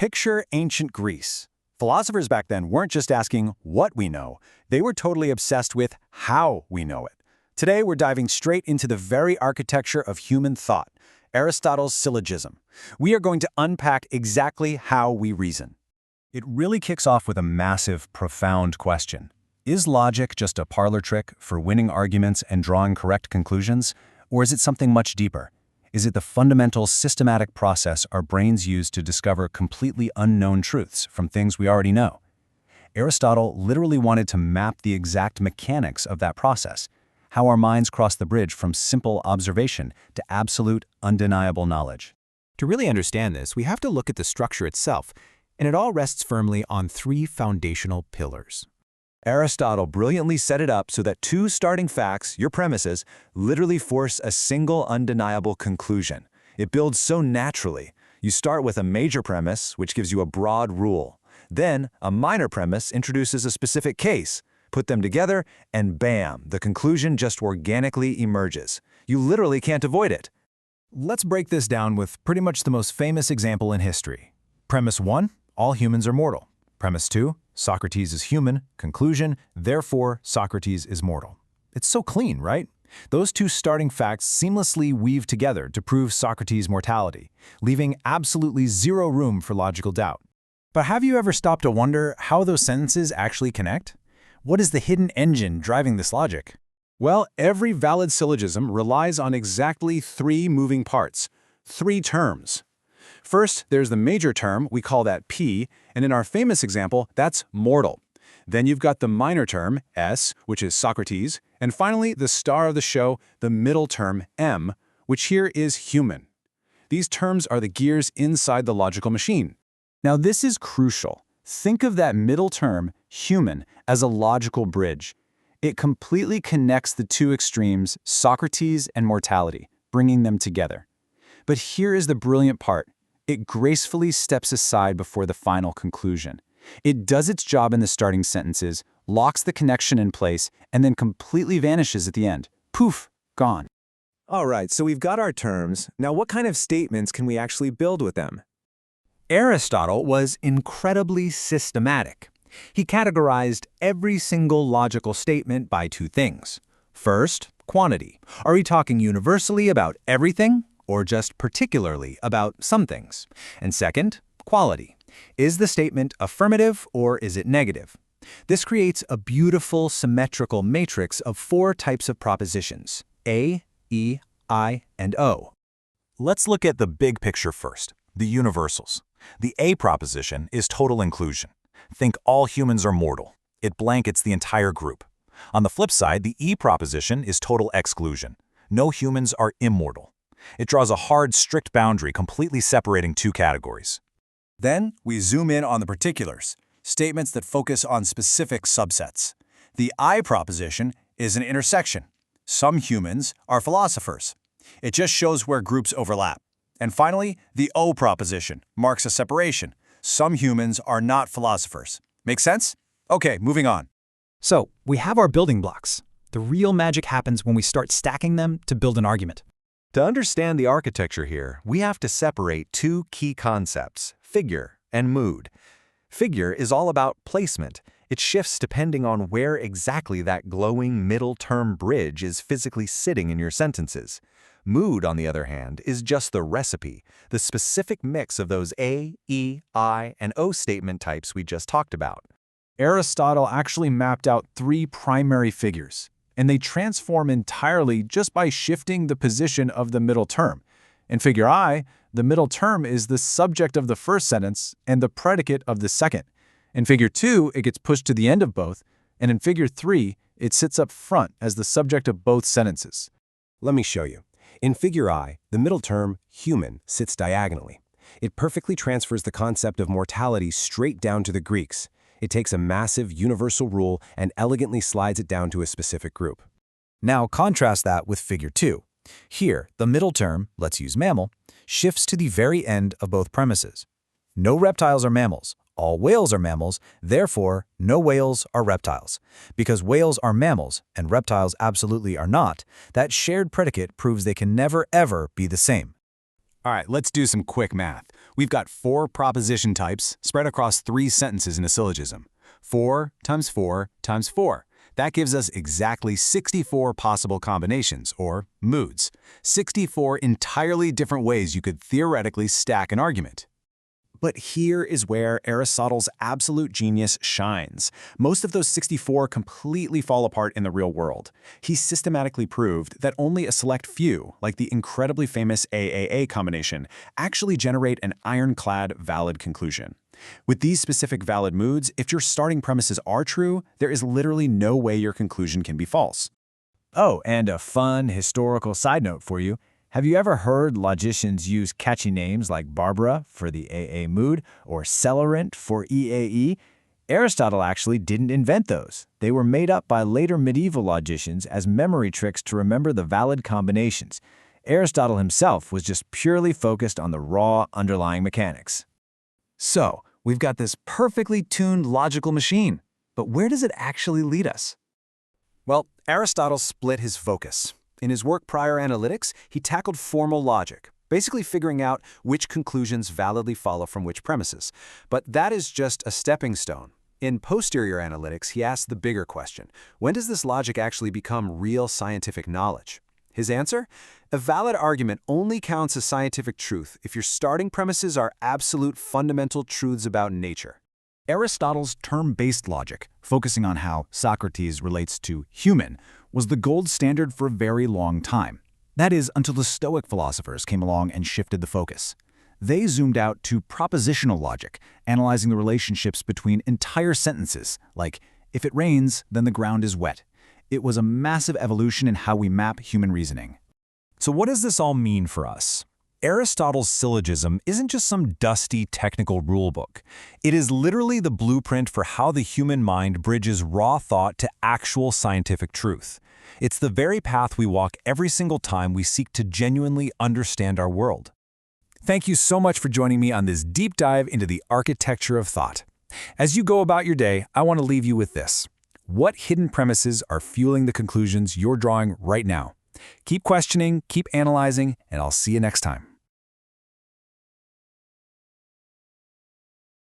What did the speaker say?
Picture ancient Greece. Philosophers back then weren't just asking what we know, they were totally obsessed with how we know it. Today, we're diving straight into the very architecture of human thought, Aristotle's Syllogism. We are going to unpack exactly how we reason. It really kicks off with a massive, profound question. Is logic just a parlor trick for winning arguments and drawing correct conclusions? Or is it something much deeper? Is it the fundamental systematic process our brains use to discover completely unknown truths from things we already know? Aristotle literally wanted to map the exact mechanics of that process, how our minds cross the bridge from simple observation to absolute, undeniable knowledge. To really understand this, we have to look at the structure itself, and it all rests firmly on three foundational pillars. Aristotle brilliantly set it up so that two starting facts, your premises, literally force a single undeniable conclusion. It builds so naturally. You start with a major premise, which gives you a broad rule. Then, a minor premise introduces a specific case. Put them together, and bam, the conclusion just organically emerges. You literally can't avoid it. Let's break this down with pretty much the most famous example in history. Premise 1, all humans are mortal. Premise 2, Socrates is human. Conclusion, therefore, Socrates is mortal. It's so clean, right? Those two starting facts seamlessly weave together to prove Socrates' mortality, leaving absolutely zero room for logical doubt. But have you ever stopped to wonder how those sentences actually connect? What is the hidden engine driving this logic? Well, every valid syllogism relies on exactly three moving parts, three terms. First, there's the major term, we call that P, and in our famous example, that's mortal. Then you've got the minor term, S, which is Socrates, and finally, the star of the show, the middle term, M, which here is human. These terms are the gears inside the logical machine. Now, this is crucial. Think of that middle term, human, as a logical bridge. It completely connects the two extremes, Socrates and mortality, bringing them together. But here is the brilliant part. It gracefully steps aside before the final conclusion. It does its job in the starting sentences, locks the connection in place, and then completely vanishes at the end. Poof, gone. All right, so we've got our terms. Now, what kind of statements can we actually build with them? Aristotle was incredibly systematic. He categorized every single logical statement by two things. First, quantity. Are we talking universally about everything, or just particularly about some things? And second, quality. Is the statement affirmative or is it negative? This creates a beautiful symmetrical matrix of four types of propositions: A, E, I, and O. Let's look at the big picture first, the universals. The A proposition is total inclusion. Think all humans are mortal. It blankets the entire group. On the flip side, the E proposition is total exclusion. No humans are immortal. It draws a hard, strict boundary completely separating two categories. Then, we zoom in on the particulars, statements that focus on specific subsets. The I proposition is an intersection. Some humans are philosophers. It just shows where groups overlap. And finally, the O proposition marks a separation. Some humans are not philosophers. Make sense? Okay, moving on. So, we have our building blocks. The real magic happens when we start stacking them to build an argument. To understand the architecture here, we have to separate two key concepts, figure and mood. Figure is all about placement. It shifts depending on where exactly that glowing middle term bridge is physically sitting in your sentences. Mood, on the other hand, is just the recipe, the specific mix of those A, E, I, and O statement types we just talked about. Aristotle actually mapped out three primary figures, and they transform entirely just by shifting the position of the middle term. In figure I, the middle term is the subject of the first sentence and the predicate of the second. In figure 2, it gets pushed to the end of both, and in figure 3, it sits up front as the subject of both sentences. Let me show you. In figure I, the middle term, human, sits diagonally. It perfectly transfers the concept of mortality straight down to the Greeks. It takes a massive universal rule and elegantly slides it down to a specific group. Now contrast that with figure 2. Here, the middle term, let's use mammal, shifts to the very end of both premises. No reptiles are mammals. All whales are mammals, therefore no whales are reptiles. Because whales are mammals and reptiles absolutely are not, that shared predicate proves they can never ever be the same. All right, let's do some quick math. We've got 4 proposition types spread across 3 sentences in a syllogism. 4 times 4 times 4. That gives us exactly 64 possible combinations, or moods. 64 entirely different ways you could theoretically stack an argument. But here is where Aristotle's absolute genius shines. Most of those 64 completely fall apart in the real world. He systematically proved that only a select few, like the incredibly famous AAA combination, actually generate an ironclad valid conclusion. With these specific valid moods, if your starting premises are true, there is literally no way your conclusion can be false. Oh, and a fun historical side note for you. Have you ever heard logicians use catchy names like Barbara for the AA mood or Celerant for EAE? Aristotle actually didn't invent those. They were made up by later medieval logicians as memory tricks to remember the valid combinations. Aristotle himself was just purely focused on the raw underlying mechanics. So, we've got this perfectly tuned logical machine. But where does it actually lead us? Well, Aristotle split his focus. In his work Prior Analytics, he tackled formal logic, basically figuring out which conclusions validly follow from which premises. But that is just a stepping stone. In Posterior Analytics, he asked the bigger question: when does this logic actually become real scientific knowledge? His answer? A valid argument only counts as scientific truth if your starting premises are absolute fundamental truths about nature. Aristotle's term-based logic, focusing on how Socrates relates to human, was the gold standard for a very long time. That is, until the Stoic philosophers came along and shifted the focus. They zoomed out to propositional logic, analyzing the relationships between entire sentences, like, if it rains, then the ground is wet. It was a massive evolution in how we map human reasoning. So what does this all mean for us? Aristotle's syllogism isn't just some dusty technical rulebook. It is literally the blueprint for how the human mind bridges raw thought to actual scientific truth. It's the very path we walk every single time we seek to genuinely understand our world. Thank you so much for joining me on this deep dive into the architecture of thought. As you go about your day, I want to leave you with this. What hidden premises are fueling the conclusions you're drawing right now? Keep questioning, keep analyzing, and I'll see you next time.